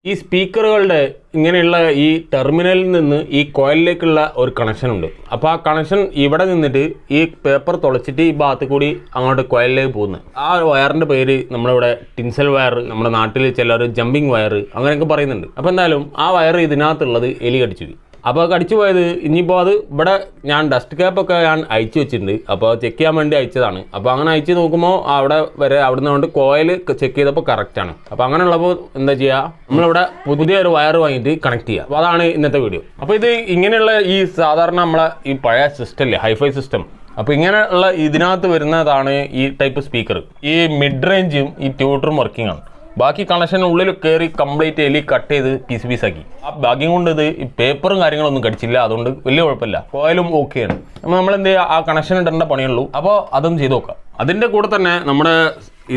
ഈ സ്പീക്കറുകളുടെ ഇങ്ങനെയുള്ള ഈ ടെർമിനലിൽ നിന്ന് ഈ കോയിലിലേക്കുള്ള ഒരു കണക്ഷൻ ഉണ്ട്. അപ്പോൾ ആ കണക്ഷൻ ഇവിടെ നിന്നിട്ട് ഈ പേപ്പർ തുളച്ചിട്ട് ഈ ഭാഗത്ത് കൂടി അങ്ങോട്ട് കോയിലിലേക്ക് പോകുന്നത്. ആ വയറിൻ്റെ പേര് നമ്മളിവിടെ ടിൻസൽ വയർ, നമ്മുടെ നാട്ടിൽ ചിലർ ജമ്പിങ് വയർ അങ്ങനെയൊക്കെ പറയുന്നുണ്ട്. അപ്പോൾ എന്തായാലും ആ വയർ ഇതിനകത്തുള്ളത് എലി കടിച്ചു. അപ്പോൾ കടിച്ചു പോയത് ഇനിയിപ്പോൾ അത് ഇവിടെ ഞാൻ ഡസ്റ്റ് ക്യാപ്പൊക്കെ ഞാൻ അയച്ചു വെച്ചിട്ടുണ്ട്. അപ്പോൾ ചെക്ക് ചെയ്യാൻ വേണ്ടി അയച്ചതാണ്. അപ്പോൾ അങ്ങനെ അയച്ച് നോക്കുമ്പോൾ അവിടെ വരെ അവിടെ നിന്ന് കൊണ്ട് കോയിൽ ചെക്ക് ചെയ്തപ്പോൾ കറക്റ്റാണ്. അപ്പോൾ അങ്ങനെയുള്ളപ്പോൾ എന്താ ചെയ്യുക, നമ്മളിവിടെ പുതിയൊരു വയർ വാങ്ങിയിട്ട് കണക്ട് ചെയ്യുക. അപ്പോൾ അതാണ് ഇന്നത്തെ വീഡിയോ. അപ്പോൾ ഇത് ഇങ്ങനെയുള്ള ഈ സാധാരണ നമ്മളെ ഈ പഴയ സിസ്റ്റം ഇല്ലേ, ഹൈഫൈ സിസ്റ്റം, അപ്പോൾ ഇങ്ങനെയുള്ള ഇതിനകത്ത് വരുന്നതാണ് ഈ ടൈപ്പ് സ്പീക്കർ. ഈ മിഡ് റേഞ്ചും ഈ ട്യൂട്ടറും വർക്കിംഗ് ആണ്. ബാക്കി കണക്ഷൻ ഉള്ളിൽ കയറി കംപ്ലീറ്റ് എലി കട്ട് ചെയ്ത് പീസാക്കി. ആ ഭാഗ്യം കൊണ്ട് ഇത് ഈ പേപ്പറും കാര്യങ്ങളൊന്നും കടിച്ചില്ല, അതുകൊണ്ട് വലിയ കുഴപ്പമില്ല, കോയിലും ഓക്കെയാണ്. അപ്പോൾ നമ്മൾ എന്ത് ചെയ്യുക, ആ കണക്ഷൻ ഇടേണ്ട പണിയുള്ളൂ. അപ്പോൾ അതൊന്നും ചെയ്ത് നോക്കാം. അതിൻ്റെ കൂടെ തന്നെ നമ്മുടെ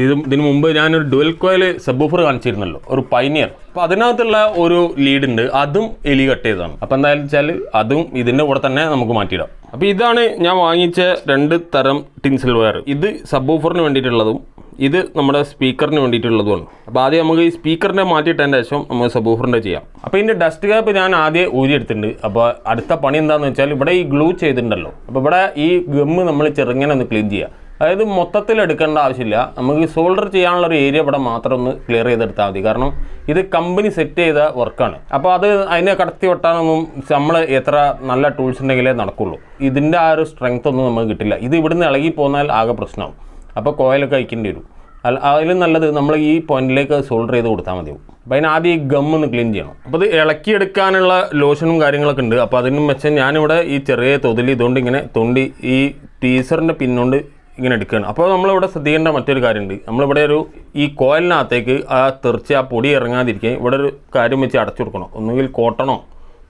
ഇതിന് മുമ്പ് ഞാനൊരു ഡുവൽ കോയിൽ സബ്വൂഫർ കാണിച്ചിരുന്നല്ലോ, ഒരു പൈനിയർ. അപ്പോൾ അതിനകത്തുള്ള ഒരു ലീഡ് ഉണ്ട്, അതും എലി കട്ട് ചെയ്തതാണ്. അപ്പോൾ എന്തായാലും വെച്ചാൽ അതും ഇതിൻ്റെ കൂടെ തന്നെ നമുക്ക് മാറ്റിയിടാം. അപ്പോൾ ഇതാണ് ഞാൻ വാങ്ങിച്ച 2 തരം ടിൻസൽ വയർ. ഇത് സബ്വൂഫറിന് വേണ്ടിയിട്ടുള്ളതും ഇത് നമ്മുടെ സ്പീക്കറിന് വേണ്ടിയിട്ടുള്ളതുമാണ്. അപ്പോൾ ആദ്യം നമുക്ക് ഈ സ്പീക്കറിൻ്റെ മാറ്റിയിട്ടതിൻ്റെ ശേഷം നമുക്ക് സബ്വൂഫറിൻ്റെ ചെയ്യാം. അപ്പോൾ ഇതിൻ്റെ ഡസ്റ്റ് ക്യാപ്പ് ഞാൻ ആദ്യം ഊരിയെടുത്തിട്ടുണ്ട്. അപ്പോൾ അടുത്ത പണി എന്താണെന്ന് വെച്ചാൽ ഇവിടെ ഈ ഗ്ലൂ ചെയ്തിട്ടുണ്ടല്ലോ, അപ്പോൾ ഇവിടെ ഈ ഗമ്മ് നമ്മൾ ചെറുങ്ങനെ ഒന്ന് ക്ലീൻ ചെയ്യുക. അതായത് മൊത്തത്തിൽ എടുക്കേണ്ട ആവശ്യമില്ല, നമുക്ക് ഈ സോൾഡർ ചെയ്യാനുള്ളൊരു ഏരിയ ഇവിടെ മാത്രം ഒന്ന് ക്ലിയർ ചെയ്തെടുത്താൽ മതി. കാരണം ഇത് കമ്പനി സെറ്റ് ചെയ്ത വർക്കാണ്. അപ്പോൾ അത് അതിനെ കടത്തി വെട്ടാനൊന്നും നമ്മൾ എത്ര നല്ല ടൂൾസ് ഉണ്ടെങ്കിലേ നടക്കുള്ളൂ. ഇതിൻ്റെ ആ ഒരു സ്ട്രെങ്ത് ഒന്നും നമുക്ക് കിട്ടില്ല. ഇത് ഇവിടുന്ന് ഇളകി പോന്നാൽ ആകെ പ്രശ്നമാവും. അപ്പോൾ കോയിലൊക്കെ അയക്കേണ്ടി വരും. അതിലും നല്ലത് നമ്മൾ ഈ പോയിന്റിലേക്ക് സോൾഡർ ചെയ്ത് കൊടുത്താൽ മതിയാവും. അപ്പോൾ അതിന് ആദ്യം ഈ ഗം ഒന്ന് ക്ലീൻ ചെയ്യണം. അപ്പോൾ ഇത് ഇളക്കിയെടുക്കാനുള്ള ലോഷനും കാര്യങ്ങളൊക്കെ ഉണ്ട്. അപ്പോൾ അതിനും വെച്ചാൽ ഞാനിവിടെ ഈ ചെറിയ തൊതിൽ ഇതുകൊണ്ട് ഇങ്ങനെ തൊണ്ടി ഈ ടീസറിൻ്റെ പിന്നുകൊണ്ട് ഇങ്ങനെ എടുക്കുകയാണ്. അപ്പോൾ നമ്മളിവിടെ ശ്രദ്ധിക്കേണ്ട മറ്റൊരു കാര്യമുണ്ട്. നമ്മളിവിടെ ഈ കോയിലിനകത്തേക്ക് ആ തെറിച്ച് ആ പൊടി ഇറങ്ങാതിരിക്കാൻ ഇവിടെ ഒരു കാര്യം വെച്ച് അടച്ചു കൊടുക്കണം. ഒന്നുകിൽ കോട്ടണോ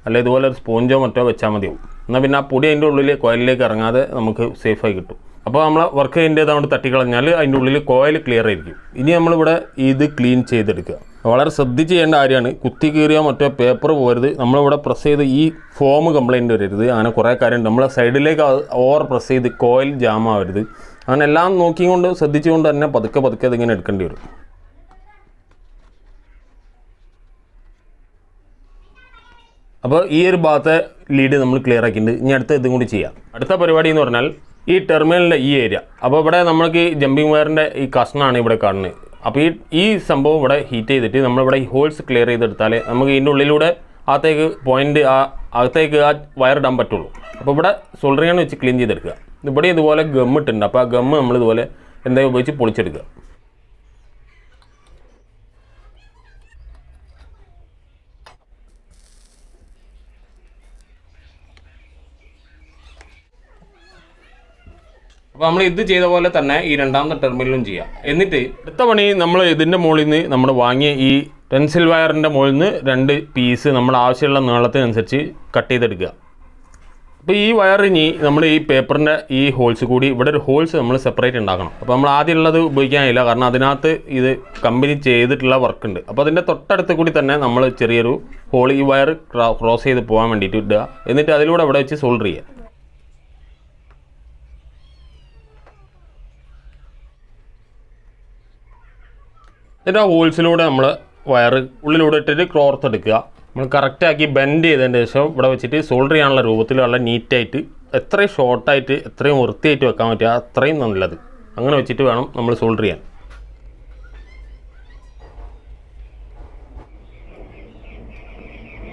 അല്ല ഇതുപോലെ ഒരു സ്പോഞ്ചോ മറ്റോ വെച്ചാൽ മതിയാവും. എന്നാൽ പിന്നെ ആ പൊടി അതിൻ്റെ ഉള്ളിൽ കോയിലിലേക്ക് ഇറങ്ങാതെ നമുക്ക് സേഫായി കിട്ടും. അപ്പോൾ നമ്മൾ വർക്ക് ചെയ്യേണ്ടതുകൊണ്ട് തട്ടിക്കളഞ്ഞാൽ അതിൻ്റെ ഉള്ളിൽ കോയിൽ ക്ലിയർ ആയിരിക്കും. ഇനി നമ്മളിവിടെ ഇത് ക്ലീൻ ചെയ്തെടുക്കുക. വളരെ ശ്രദ്ധിച്ച് ചെയ്യേണ്ട കാര്യമാണ്. കുത്തി കീറിയോ മറ്റോ പേപ്പർ പോകരുത്. നമ്മളിവിടെ പ്രസ് ചെയ്ത് ഈ ഫോം കംപ്ലയിൻറ്റ് വരരുത്. അങ്ങനെ കുറേ കാര്യമുണ്ട്. നമ്മൾ സൈഡിലേക്ക് ഓവർ പ്രസ് ചെയ്ത് കോയിൽ ജാം ആവരുത്. അങ്ങനെ എല്ലാം നോക്കിക്കൊണ്ട് ശ്രദ്ധിച്ചുകൊണ്ട് തന്നെ പതുക്കെ അതിങ്ങനെ എടുക്കേണ്ടി വരും. അപ്പോൾ ഈ ഒരു ഭാഗത്തെ ലീഡ് നമ്മൾ ക്ലിയർ ആക്കിയിട്ടുണ്ട്. ഇനി അടുത്ത ഇതും കൂടി ചെയ്യാം. അടുത്ത പരിപാടി എന്ന് പറഞ്ഞാൽ ഈ ടെർമിനലിൻ്റെ ഈ ഏരിയ. അപ്പോൾ ഇവിടെ നമ്മൾക്ക് ഈ ജമ്പിങ് വയറിൻ്റെ ഈ കഷ്ണമാണ് ഇവിടെ കാണുന്നത്. അപ്പോൾ ഈ സംഭവം ഇവിടെ ഹീറ്റ് ചെയ്തിട്ട് നമ്മളിവിടെ ഈ ഹോൾസ് ക്ലിയർ ചെയ്തെടുത്താൽ നമുക്ക് ഇതിൻ്റെ ഉള്ളിലൂടെ അകത്തേക്ക് പോയിൻ്റ് അകത്തേക്ക് ആ വയർ ഇടാൻ പറ്റുള്ളൂ. അപ്പോൾ ഇവിടെ സോൾഡറിംഗ് വെച്ച് ക്ലീൻ ചെയ്തെടുക്കുക. ഇവിടെ ഇതുപോലെ ഗം ഇട്ടുണ്ട്. അപ്പോൾ ആ ഗമ്മ് നമ്മളിതുപോലെ എന്തെങ്കിലും ഉപയോഗിച്ച് പൊളിച്ചെടുക്കുക. അപ്പോൾ നമ്മൾ ഇത് ചെയ്ത പോലെ തന്നെ ഈ രണ്ടാമത്തെ ടെർമിനലും ചെയ്യാം. എന്നിട്ട് അടുത്ത പണി നമ്മൾ ഇതിൻ്റെ മുകളിൽ നിന്ന് നമ്മൾ വാങ്ങിയ ഈ ടെൻസിൽ വയറിൻ്റെ മുകളിൽ നിന്ന് 2 പീസ് നമ്മൾ ആവശ്യമുള്ള നീളത്തിനനുസരിച്ച് കട്ട് ചെയ്തെടുക്കുക. അപ്പോൾ ഈ വയറിനി നമ്മൾ ഈ പേപ്പറിൻ്റെ ഈ ഹോൾസ് കൂടി ഇവിടെ ഒരു ഹോൾസ് നമ്മൾ സെപ്പറേറ്റ് ഉണ്ടാക്കണം. അപ്പോൾ നമ്മൾ ആദ്യമുള്ളത് ഉപയോഗിക്കാനില്ല, കാരണം അതിനകത്ത് ഇത് കമ്പനി ചെയ്തിട്ടുള്ള വർക്കുണ്ട്. അപ്പോൾ അതിൻ്റെ തൊട്ടടുത്ത് കൂടി തന്നെ നമ്മൾ ചെറിയൊരു ഹോൾ ഈ വയർ ക്രോസ് ചെയ്ത് പോകാൻ വേണ്ടിയിട്ട് ഇടുക. എന്നിട്ട് അതിലൂടെ ഇവിടെ വെച്ച് സോൾഡർ ചെയ്യുക. എന്നിട്ട് ആ ഹോൾസിലൂടെ നമ്മൾ വയർ ഉള്ളിലൂടെ ഇട്ടിട്ട് ക്ലോത്ത് എടുക്കുക. നമ്മൾ കറക്റ്റാക്കി ബെൻഡ് ചെയ്തതിന് ശേഷം ഇവിടെ വെച്ചിട്ട് സോൾഡർ ചെയ്യാനുള്ള രൂപത്തിൽ വളരെ നീറ്റായിട്ട് എത്രയും ഷോർട്ടായിട്ട് എത്രയും വൃത്തിയായിട്ട് വെക്കാൻ പറ്റുക അത്രയും നല്ലത്. അങ്ങനെ വെച്ചിട്ട് വേണം നമ്മൾ സോൾഡർ ചെയ്യാൻ.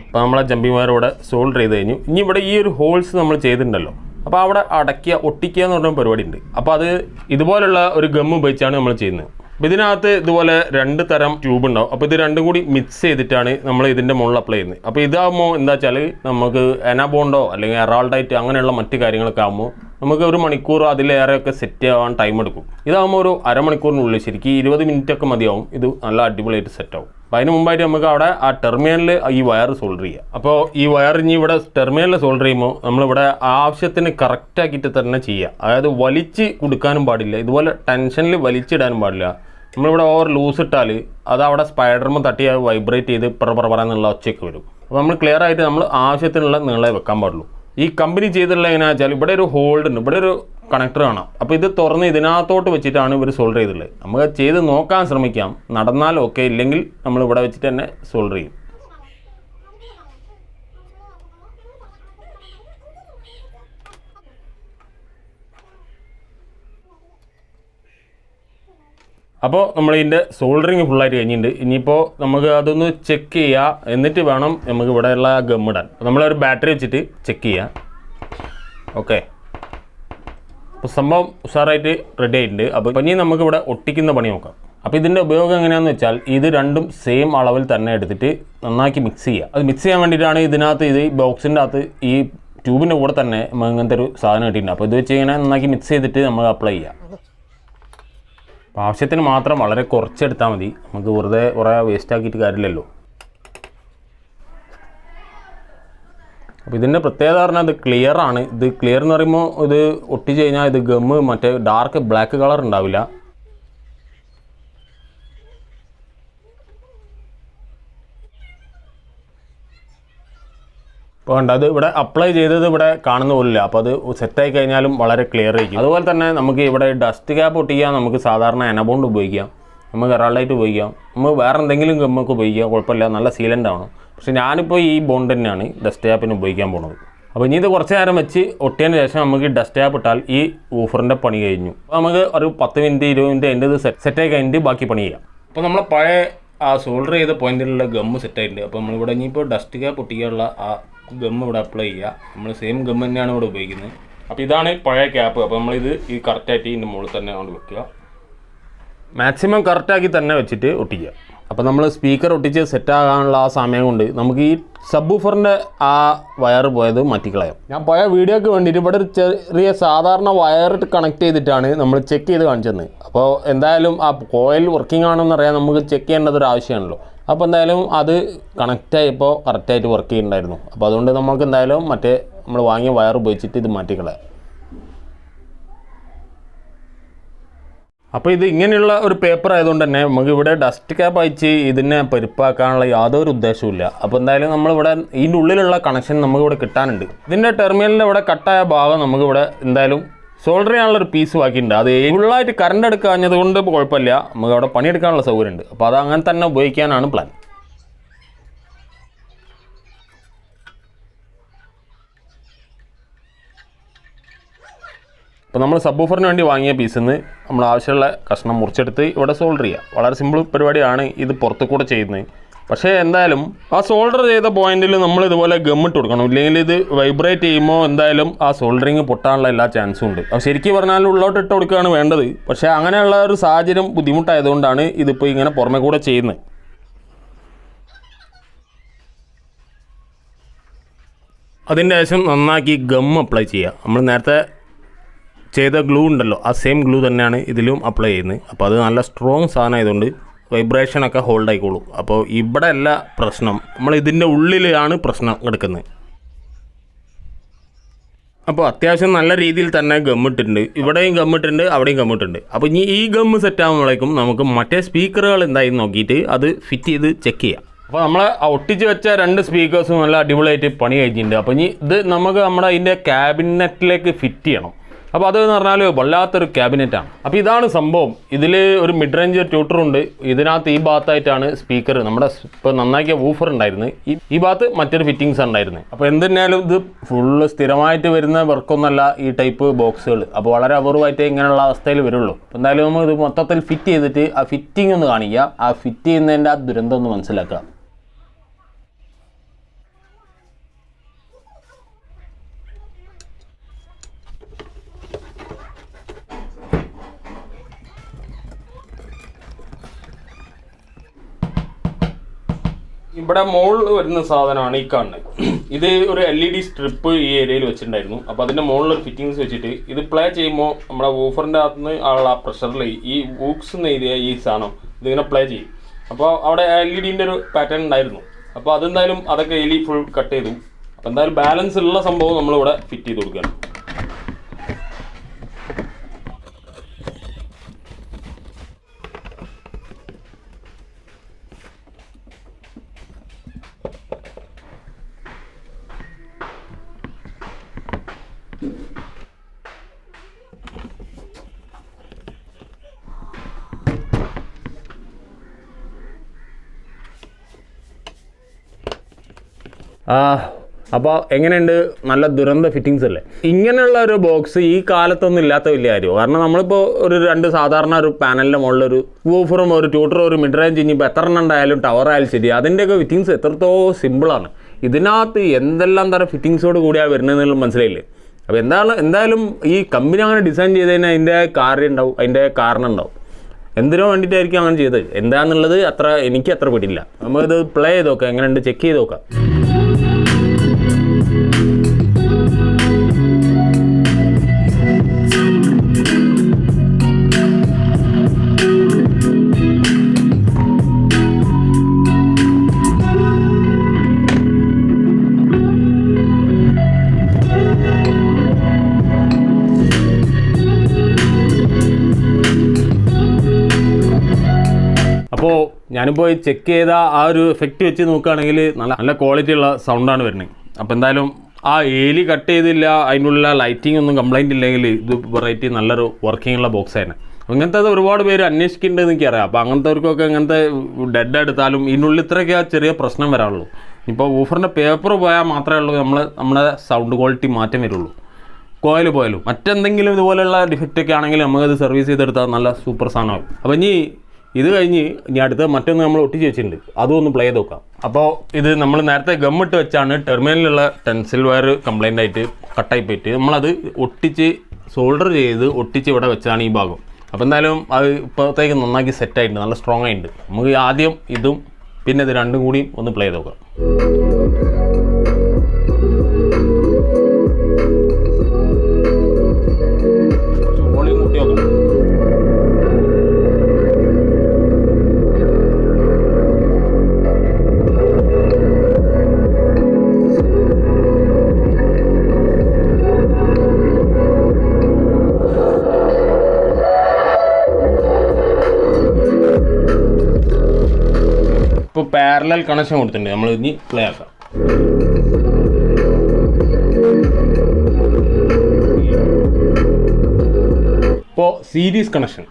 അപ്പോൾ നമ്മളെ ജമ്പിങ് വയർ ഇവിടെ സോൾഡർ ചെയ്ത് കഴിഞ്ഞു. ഇനി ഇവിടെ ഈ ഒരു ഹോൾസ് നമ്മൾ ചെയ്തിട്ടുണ്ടല്ലോ, അപ്പോൾ അവിടെ ഒട്ടിക്കുക എന്ന് പറഞ്ഞ പരിപാടി ഉണ്ട്. അപ്പോൾ അത് ഇതുപോലുള്ള ഒരു ഗം ഉപയോഗിച്ചാണ് നമ്മൾ ചെയ്യുന്നത്. അപ്പോൾ ഇതിനകത്ത് ഇതുപോലെ 2 തരം ട്യൂബ് ഉണ്ടാവും. അപ്പോൾ ഇത് രണ്ടും കൂടി മിക്സ് ചെയ്തിട്ടാണ് നമ്മൾ ഇതിൻ്റെ മുകളിൽ അപ്ലൈ ചെയ്യുന്നത്. അപ്പോൾ ഇതാകുമ്പോൾ എന്താ വെച്ചാൽ നമുക്ക് എനാബോണ്ടോ അല്ലെങ്കിൽ എറാൾഡൈറ്റ് അങ്ങനെയുള്ള മറ്റു കാര്യങ്ങളൊക്കെ ആകുമ്പോൾ നമുക്ക് 1 മണിക്കൂർ അതിലേറെയൊക്കെ സെറ്റ് ആവാൻ ടൈം എടുക്കും. ഇതാകുമ്പോൾ ഒരു അരമണിക്കൂറിനുള്ളിൽ ശരിക്കും 20 മിനിറ്റൊക്കെ മതിയാവും. ഇത് നല്ല അടിപൊളിയായിട്ട് സെറ്റാവും. അപ്പോൾ അതിന് മുമ്പായിട്ട് നമുക്ക് അവിടെ ആ ടെർമിനലിൽ ഈ വയർ സോൾഡർ ചെയ്യാം. അപ്പോൾ ഈ വയർ ഇനി ഇവിടെ ടെർമിനലിൽ സോൾഡർ ചെയ്യുമ്പോൾ നമ്മളിവിടെ ആവശ്യത്തിന് കറക്റ്റാക്കിയിട്ട് തന്നെ ചെയ്യുക. അതായത് വലിച്ച് കൊടുക്കാനും പാടില്ല, ഇതുപോലെ ടെൻഷനിൽ വലിച്ചിടാനും പാടില്ല. നമ്മളിവിടെ ഓവർ ലൂസ് ഇട്ടാൽ അത് അവിടെ സ്പൈഡർമ തട്ടി വൈബ്രേറ്റ് ചെയ്ത് പറന്നുള്ള ഒച്ചയൊക്കെ വരും. അപ്പോൾ നമ്മൾ ക്ലിയർ ആയിട്ട് നമ്മൾ ആവശ്യത്തിനുള്ള നീളെ വെക്കാൻ പാടുള്ളൂ. ഈ കമ്പനി ചെയ്തിട്ടുള്ള എങ്ങനെയാണെന്ന് വെച്ചാൽ ഇവിടെ ഒരു ഹോൾഡ് ഉണ്ട്, ഇവിടെ ഒരു കണക്ടർ കാണാം. അപ്പോൾ ഇത് തുറന്ന് ഇതിനകത്തോട്ട് വെച്ചിട്ടാണ് ഇവർ സോൾഡർ ചെയ്തിട്ടുള്ളത്. നമുക്ക് ചെയ്ത് നോക്കാൻ ശ്രമിക്കാം. നടന്നാൽ ഓക്കെ, ഇല്ലെങ്കിൽ നമ്മൾ ഇവിടെ വെച്ചിട്ട് തന്നെ സോൾഡർ ചെയ്യും. അപ്പോൾ നമ്മളിതിൻ്റെ സോൾഡറിങ് ഫുള്ളായിട്ട് കഴിഞ്ഞിട്ടുണ്ട്. ഇനിയിപ്പോൾ നമുക്ക് അതൊന്ന് ചെക്ക് ചെയ്യുക, എന്നിട്ട് വേണം നമുക്ക് ഇവിടെയുള്ള ഗമ്മിടാൻ. നമ്മളൊരു ബാറ്ററി വെച്ചിട്ട് ചെക്ക് ചെയ്യുക. ഓക്കെ, അപ്പോൾ സംഭവം ഉഷാറായിട്ട് റെഡി ആയിട്ടുണ്ട്. അപ്പോൾ ഇനി നമുക്കിവിടെ ഒട്ടിക്കുന്ന പണി നോക്കാം. അപ്പോൾ ഇതിൻ്റെ ഉപയോഗം എങ്ങനെയാണെന്ന് വെച്ചാൽ ഇത് രണ്ടും സെയിം അളവിൽ തന്നെ എടുത്തിട്ട് നന്നാക്കി മിക്സ് ചെയ്യുക. അത് മിക്സ് ചെയ്യാൻ വേണ്ടിയിട്ടാണ് ഇതിനകത്ത് ഈ ബോക്സിൻ്റെ അകത്ത് ഈ ട്യൂബിൻ്റെ കൂടെ തന്നെ ഇങ്ങനത്തെ ഒരു സാധനം കിട്ടിയിട്ടുണ്ട്. അപ്പോൾ ഇത് വെച്ച് ഇങ്ങനെ നന്നാക്കി മിക്സ് ചെയ്തിട്ട് നമ്മൾ അപ്ലൈ ചെയ്യുക. ആവശ്യത്തിന് മാത്രം വളരെ കുറച്ചെടുത്താൽ മതി. നമുക്ക് വെറുതെ കുറേ വേസ്റ്റ് ആക്കിയിട്ട് കാര്യമില്ലല്ലോ. അപ്പോൾ ഇതിൻ്റെ പ്രത്യേകത പറഞ്ഞാൽ ഇത് ക്ലിയർ ആണ്. ഇത് ക്ലിയർ എന്ന് പറയുമ്പോൾ ഇത് ഒട്ടിച്ച് കഴിഞ്ഞാൽ ഇത് ഗമ്മ് മറ്റേ ഡാർക്ക് ബ്ലാക്ക് കളർ ഉണ്ടാവില്ല. അപ്പോൾ കണ്ട അത് ഇവിടെ അപ്ലൈ ചെയ്തത് ഇവിടെ കാണുന്ന പോലില്ല. അപ്പോൾ അത് സെറ്റായി കഴിഞ്ഞാലും വളരെ ക്ലിയർ ആയിരിക്കും. അതുപോലെ തന്നെ നമുക്ക് ഇവിടെ ഡസ്റ്റ് ക്യാപ്പ് ഒട്ടിക്കാൻ നമുക്ക് സാധാരണ എനബോണ്ട് ഉപയോഗിക്കാം, നമുക്ക് എറാൾഡായിട്ട് ഉപയോഗിക്കാം, നമുക്ക് വേറെ എന്തെങ്കിലും ഗമ്മൊക്കെ ഉപയോഗിക്കാം, കുഴപ്പമില്ല, നല്ല സീലൻ്റ് ആണ്. പക്ഷേ ഞാനിപ്പോൾ ഈ ബോണ്ട് തന്നെയാണ് ഡസ്റ്റ് ക്യാപ്പിന് ഉപയോഗിക്കാൻ പോകുന്നത്. അപ്പോൾ ഇനി ഇത് കുറച്ച് നേരം വെച്ച് ഒട്ടിയതിന് ശേഷം നമുക്ക് ഡസ്റ്റ് ക്യാപ്പ് ഇട്ടാൽ ഈ ഊഫറിൻ്റെ പണി കഴിഞ്ഞു. അപ്പോൾ നമുക്ക് ഒരു 10 മിനിറ്റ് 20 മിനിറ്റ് അതിൻ്റെ ഇത് സെറ്റായി കഴിഞ്ഞിട്ട് ബാക്കി പണി ചെയ്യാം. അപ്പോൾ നമ്മൾ പഴയ ആ സോൾഡർ ചെയ്ത പോയിന്റിലുള്ള ഗമ്മ് സെറ്റായിട്ടുണ്ട്. അപ്പോൾ നമ്മളിവിടെ ഇനിയിപ്പോൾ ഡസ്റ്റ് ക്യാപ്പ് ഒട്ടിക്കാനുള്ള ആ ഗമ്മ് ഇവിടെ അപ്ലൈ ചെയ്യുക. നമ്മൾ സെയിം ഗമ്മ് തന്നെയാണ് ഇവിടെ ഉപയോഗിക്കുന്നത്. അപ്പോൾ ഇതാണ് പഴയ ക്യാപ്പ്. അപ്പോൾ നമ്മളിത് ഈ കറക്റ്റായിട്ട് ഇതിൻ്റെ മുകളിൽ തന്നെ കൊണ്ട് വെക്കുക. മാക്സിമം കറക്റ്റാക്കി തന്നെ വെച്ചിട്ട് ഒട്ടിക്കുക. അപ്പോൾ നമ്മൾ സ്പീക്കർ ഒട്ടിച്ച് സെറ്റാകാനുള്ള ആ സമയം കൊണ്ട് നമുക്ക് ഈ സബ്വൂഫറിൻ്റെ ആ വയർ പോയത് മാറ്റിക്കളയാം. ഞാൻ പോയ വീഡിയോക്ക് വേണ്ടിയിട്ട് ഇവിടെ ഒരു ചെറിയ സാധാരണ വയറിട്ട് കണക്ട് ചെയ്തിട്ടാണ് നമ്മൾ ചെക്ക് ചെയ്ത് കാണിച്ചത്. അപ്പോൾ എന്തായാലും ആ കോയിൽ വർക്കിംഗ് ആണോ എന്നറിയാൻ നമുക്ക് ചെക്ക് ചെയ്യേണ്ടതൊരു ആവശ്യമാണല്ലോ. അപ്പോൾ എന്തായാലും അത് കണക്റ്റായപ്പോൾ കറക്റ്റായിട്ട് വർക്ക് ചെയ്യുന്നുണ്ടായിരുന്നു. അപ്പോൾ അതുകൊണ്ട് നമുക്ക് എന്തായാലും മറ്റേ നമ്മൾ വാങ്ങിയ വയർ ഉപയോഗിച്ചിട്ട് ഇത് മാറ്റിക്കളയാം. അപ്പോൾ ഇത് ഇങ്ങനെയുള്ള ഒരു പേപ്പർ ആയതുകൊണ്ട് തന്നെ നമുക്ക് ഇവിടെ ഡസ്റ്റ് ക്യാപ്പ് അയച്ച് ഇതിനെ പരിപ്പാക്കാനുള്ള യാതൊരു ഉദ്ദേശവുമില്ല. അപ്പോൾ എന്തായാലും നമ്മളിവിടെ ഇതിൻ്റെ ഉള്ളിലുള്ള കണക്ഷൻ നമുക്കിവിടെ കിട്ടാനുണ്ട്. ഇതിൻ്റെ ടെർമിനലിൻ്റെ ഇവിടെ കട്ടായ ഭാഗം നമുക്കിവിടെ എന്തായാലും സോൾഡർ ചെയ്യാനുള്ളൊരു പീസ് ബാക്കിയിട്ടുണ്ട്. അത് ഫുള്ളായിട്ട് കറണ്ട് എടുക്കാഞ്ഞത് കൊണ്ട് കുഴപ്പമില്ല, നമുക്ക് അവിടെ പണിയെടുക്കാനുള്ള സൗകര്യമുണ്ട്. അപ്പോൾ അത് അങ്ങനെ തന്നെ ഉപയോഗിക്കാനാണ് പ്ലാൻ. അപ്പോൾ നമ്മൾ സബ്വൂഫറിന് വേണ്ടി വാങ്ങിയ പീസിൽ നിന്ന് നമ്മൾ ആവശ്യമുള്ള കഷ്ണം മുറിച്ചെടുത്ത് ഇവിടെ സോൾഡർ ചെയ്യുക. വളരെ സിമ്പിൾ പരിപാടിയാണ് ഇത് പുറത്തു കൂടെ ചെയ്യുന്നത്. പക്ഷേ എന്തായാലും ആ സോൾഡർ ചെയ്ത പോയിന്റിൽ നമ്മൾ ഇതുപോലെ ഗമ്മിട്ട് കൊടുക്കണം, ഇല്ലെങ്കിൽ ഇത് വൈബ്രേറ്റ് ചെയ്യുമ്പോൾ എന്തായാലും ആ സോൾഡറിങ് പൊട്ടാനുള്ള എല്ലാ ചാൻസും ഉണ്ട്. അപ്പോൾ ശരിക്കും പറഞ്ഞാൽ ഉള്ളോട്ട് ഇട്ട് കൊടുക്കുകയാണ് വേണ്ടത്. പക്ഷേ അങ്ങനെയുള്ള ഒരു സാഹചര്യം ബുദ്ധിമുട്ടായതുകൊണ്ടാണ് ഇതിപ്പോൾ ഇങ്ങനെ പുറമെ കൂടെ ചെയ്യുന്നത്. അതിൻ്റെ ശേഷം നന്നാക്കി ഗം അപ്ലൈ ചെയ്യുക. നമ്മൾ നേരത്തെ ചെയ്ത ഗ്ലൂ ഉണ്ടല്ലോ, ആ സെയിം ഗ്ലൂ തന്നെയാണ് ഇതിലും അപ്ലൈ ചെയ്യുന്നത്. അപ്പോൾ അത് നല്ല സ്ട്രോങ് സാധനം ആയതുകൊണ്ട് വൈബ്രേഷനൊക്കെ ഹോൾഡ് ആയിക്കോളും. അപ്പോൾ ഇവിടെ അല്ല പ്രശ്നം, നമ്മൾ ഇതിൻ്റെ ഉള്ളിലാണ് പ്രശ്നം എടുക്കുന്നത്. അപ്പോൾ അത്യാവശ്യം നല്ല രീതിയിൽ തന്നെ ഗമ്മിട്ടുണ്ട്, ഇവിടെയും ഗമ്മിട്ടുണ്ട്, അവിടെയും ഗമ്മിട്ടുണ്ട്. അപ്പോൾ ഇനി ഈ ഗമ്മ് സെറ്റ് ആകുമ്പോഴേക്കും നമുക്ക് മറ്റേ സ്പീക്കറുകൾ എന്തായി നോക്കിയിട്ട് അത് ഫിറ്റ് ചെയ്ത് ചെക്ക് ചെയ്യാം. അപ്പോൾ നമ്മൾ ഒട്ടിച്ച് വെച്ച 2 സ്പീക്കേഴ്സും നല്ല അടിപൊളിയായിട്ട് പണി കഴിച്ചിട്ടുണ്ട്. അപ്പോൾ ഇനി ഇത് നമുക്ക് നമ്മുടെ അതിൻ്റെ ക്യാബിനറ്റിലേക്ക് ഫിറ്റ് ചെയ്യണം. അപ്പോൾ അതെന്ന് പറഞ്ഞാൽ വല്ലാത്തൊരു ക്യാബിനറ്റാണ്. അപ്പോൾ ഇതാണ് സംഭവം. ഇതിൽ ഒരു മിഡ് റേഞ്ച് ട്യൂട്ടറുണ്ട്. ഇതിനകത്ത് ഈ ഭാഗത്തായിട്ടാണ് സ്പീക്കർ, നമ്മുടെ ഇപ്പോൾ നന്നാക്കിയ വൂഫർ ഉണ്ടായിരുന്നു. ഈ ഭാഗത്ത് മറ്റൊരു ഫിറ്റിങ്സ് ഉണ്ടായിരുന്നു. അപ്പോൾ എന്തിനാലും ഇത് ഫുള്ള് സ്ഥിരമായിട്ട് വരുന്ന വർക്കൊന്നല്ല ഈ ടൈപ്പ് ബോക്സുകൾ. അപ്പോൾ വളരെ അപൂർവമായിട്ട് ഇങ്ങനെയുള്ള അവസ്ഥയിൽ വരുള്ളൂ. അപ്പോൾ എന്തായാലും നമ്മൾ ഇത് മൊത്തത്തിൽ ഫിറ്റ് ചെയ്തിട്ട് ആ ഫിറ്റിംഗ് ഒന്ന് കാണിക്കുക, ആ ഫിറ്റ് ചെയ്യുന്നതിൻ്റെ ആ ദുരന്തം ഒന്ന് മനസ്സിലാക്കുക. ഇവിടെ മുകളിൽ വരുന്ന സാധനമാണ് ഈ കാണുന്നത്. ഇത് ഒരു LED സ്ട്രിപ്പ് ഈ ഏരിയയിൽ വെച്ചിട്ടുണ്ടായിരുന്നു. അപ്പോൾ അതിൻ്റെ മുകളിലൊരു ഫിറ്റിങ്സ് വെച്ചിട്ട് ഇത് പ്ലേ ചെയ്യുമ്പോൾ നമ്മുടെ വൂഫറിൻ്റെ അകത്ത് നിന്ന് ഉള്ള പ്രഷറിൽ ഈ വൂക്സ് എന്ന് എഴുതിയ ഈ സാധനം ഇതിങ്ങനെ പ്ലേ ചെയ്യും. അപ്പോൾ അവിടെ LED ഒരു പാറ്റേൺ ഉണ്ടായിരുന്നു. അപ്പോൾ അതെന്തായാലും അതൊക്കെ ഫുൾ കട്ട് ചെയ്തു. അപ്പോൾ എന്തായാലും ബാലൻസ് ഉള്ള സംഭവം നമ്മളിവിടെ ഫിറ്റ് ചെയ്ത് കൊടുക്കുകയാണ്. അപ്പോൾ എങ്ങനെയുണ്ട്? നല്ല ദുരന്ത ഫിറ്റിങ്സ് അല്ലേ? ഇങ്ങനെയുള്ള ഒരു ബോക്സ് ഈ കാലത്തൊന്നും ഇല്ലാത്ത വലിയ കാര്യമോ? കാരണം നമ്മളിപ്പോൾ ഒരു സാധാരണ ഒരു പാനലിൻ്റെ മുകളിലൊരു വൂഫറും ഒരു ട്യൂട്ടറും ഒരു മിഡ് റേഞ്ച് ഇനിയിപ്പോൾ എത്ര എണ്ണം ഉണ്ടായാലും ടവർ ആയാലും ശരി, അതിൻ്റെയൊക്കെ ഫിറ്റിങ്സ് എത്രത്തോളം സിമ്പിളാണ്. ഇതിനകത്ത് എന്തെല്ലാം തരം ഫിറ്റിങ്സോട് കൂടിയാണ് വരുന്നതെന്നുള്ള മനസ്സിലായില്ലേ? അപ്പോൾ എന്തായാലും ഈ കമ്പനി അങ്ങനെ ഡിസൈൻ ചെയ്തതിന് അതിൻ്റെ കാര്യം ഉണ്ടാവും, അതിൻ്റെ കാരണം ഉണ്ടാവും. എന്തിനോ വേണ്ടിയിട്ടായിരിക്കും അങ്ങനെ ചെയ്തത്, എന്താണെന്നുള്ളത് എനിക്ക് അത്ര പിടിയില്ല. നമുക്കിത് പ്ലേ ചെയ്ത് നോക്കാം, എങ്ങനെയുണ്ട് ചെക്ക് ചെയ്ത് നോക്കാം. അപ്പോൾ ഞാനിപ്പോൾ ചെക്ക് ചെയ്ത ആ ഒരു എഫക്റ്റ് വെച്ച് നോക്കുകയാണെങ്കിൽ നല്ല ക്വാളിറ്റി ഉള്ള സൗണ്ടാണ് വരുന്നത്. അപ്പോൾ എന്തായാലും ആ ഏലി കട്ട് ചെയ്തില്ല, അതിനുള്ള ലൈറ്റിംഗ് ഒന്നും കംപ്ലൈൻറ്റ് ഇല്ലെങ്കിൽ ഇത് വെറൈറ്റി നല്ലൊരു വർക്കിംഗ് ഉള്ള ബോക്സ് ആയിരുന്നു. അങ്ങനത്തെ ഒരുപാട് പേര് അന്വേഷിക്കേണ്ടതെന്ന് എനിക്കറിയാം. അപ്പോൾ അങ്ങനത്തെവർക്കൊക്കെ അങ്ങനത്തെ ഡെഡ് എടുത്താലും ഇതിനുള്ളിൽ ഇത്രയൊക്കെ ചെറിയ പ്രശ്നം വരാറുള്ളൂ. ഇപ്പോൾ വൂഫറിൻ്റെ പേപ്പർ പോയാൽ മാത്രമേ ഉള്ളൂ നമ്മുടെ സൗണ്ട് ക്വാളിറ്റി മാറ്റം വരുള്ളൂ. കോയിൽ പോയാലും മറ്റെന്തെങ്കിലും ഇതുപോലെയുള്ള ഡിഫക്റ്റൊക്കെ ആണെങ്കിൽ നമുക്കത് സർവീസ് ചെയ്തെടുത്താൽ നല്ല സൂപ്പർ സാധനമാകും. അപ്പോൾ ഇത് കഴിഞ്ഞ് അടുത്ത മറ്റൊന്ന് നമ്മൾ ഒട്ടിച്ച് വെച്ചിട്ടുണ്ട്, അതും ഒന്ന് പ്ലേ ചെയ്ത് നോക്കാം. അപ്പോൾ ഇത് നമ്മൾ നേരത്തെ ഗമ്മിട്ട് വെച്ചാണ് ടെർമിനലിലുള്ള ടെൻസിൽ വയർ കംപ്ലൈൻ്റ് ആയിട്ട് കട്ടായി പോയിട്ട് നമ്മളത് സോൾഡർ ചെയ്ത് ഒട്ടിച്ച് ഇവിടെ വെച്ചാണ് ഈ ഭാഗം. അപ്പോൾ എന്തായാലും അത് ഇപ്പോഴത്തേക്ക് നന്നാക്കി സെറ്റായിട്ടുണ്ട്, നല്ല സ്ട്രോങ് ആയിട്ടുണ്ട്. നമുക്ക് ആദ്യം ഇതും പിന്നെ ഇത് രണ്ടും കൂടി ഒന്ന് പ്ലേ ചെയ്ത് നോക്കാം. വോളിയം കൂട്ടി നോക്കാം. ഇപ്പോൾ പാരലൽ കണക്ഷൻ കൊടുത്തിട്ടുണ്ട്, നമ്മൾ ഇനി പ്ലേ ആക്കാം. ഇപ്പോൾ സീരീസ് കണക്ഷൻ.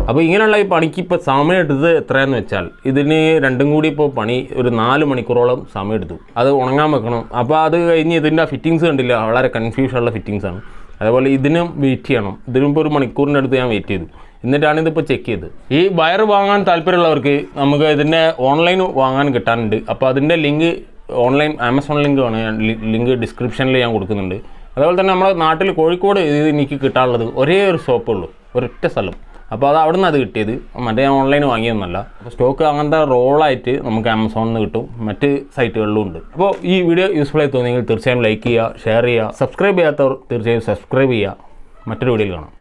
അപ്പോൾ ഇങ്ങനെയുള്ള ഈ പണിക്ക് ഇപ്പോൾ സമയം എടുത്തത് എത്രയാണെന്ന് വെച്ചാൽ ഇതിന് രണ്ടും കൂടി ഇപ്പോൾ പണി ഒരു 4 മണിക്കൂറോളം സമയം എടുത്തു. അത് ഉണങ്ങാൻ വെക്കണം. അപ്പോൾ അത് കഴിഞ്ഞ് ഇതിൻ്റെ ഫിറ്റിങ്സ് കണ്ടില്ല, വളരെ കൺഫ്യൂഷനുള്ള ഫിറ്റിങ്സാണ്. അതേപോലെ ഇതിനും വെയിറ്റ് ചെയ്യണം. ഇതിനും ഇപ്പോൾ 1 മണിക്കൂറിൻ്റെ അടുത്ത് ഞാൻ വെയിറ്റ് ചെയ്തു, എന്നിട്ടാണ് ഇതിപ്പോൾ ചെക്ക് ചെയ്ത്. ഈ വയർ വാങ്ങാൻ താല്പര്യമുള്ളവർക്ക് നമുക്ക് ഇതിൻ്റെ ഓൺലൈൻ വാങ്ങാൻ കിട്ടാനുണ്ട്. അപ്പോൾ അതിൻ്റെ ലിങ്ക് ആമസോൺ ലിങ്ക് ആണ്, ലിങ്ക് ഡിസ്ക്രിപ്ഷനിൽ ഞാൻ കൊടുക്കുന്നുണ്ട്. അതുപോലെ തന്നെ നമ്മുടെ നാട്ടിൽ കോഴിക്കോട് ഇത് എനിക്ക് കിട്ടാനുള്ളത് ഒരേ ഒരു ഷോപ്പുള്ളൂ, ഒരൊറ്റ സ്ഥലം. അപ്പോൾ അവിടെ നിന്ന് അത് കിട്ടിയത്, മറ്റേ ഞാൻ ഓൺലൈൻ വാങ്ങിയൊന്നുമല്ല. അപ്പോൾ സ്റ്റോക്ക് അങ്ങനത്തെ റോളായിട്ട് നമുക്ക് ആമസോണിൽ നിന്ന് കിട്ടും, മറ്റ് സൈറ്റുകളിലും ഉണ്ട്. അപ്പോൾ ഈ വീഡിയോ യൂസ്ഫുൾ ആയി തോന്നിയെങ്കിൽ തീർച്ചയായും ലൈക്ക് ചെയ്യുക, ഷെയർ ചെയ്യുക, സബ്സ്ക്രൈബ് ചെയ്യാത്തവർ തീർച്ചയായും സബ്സ്ക്രൈബ് ചെയ്യുക. മറ്റൊരു വീഡിയോയിൽ കാണാം.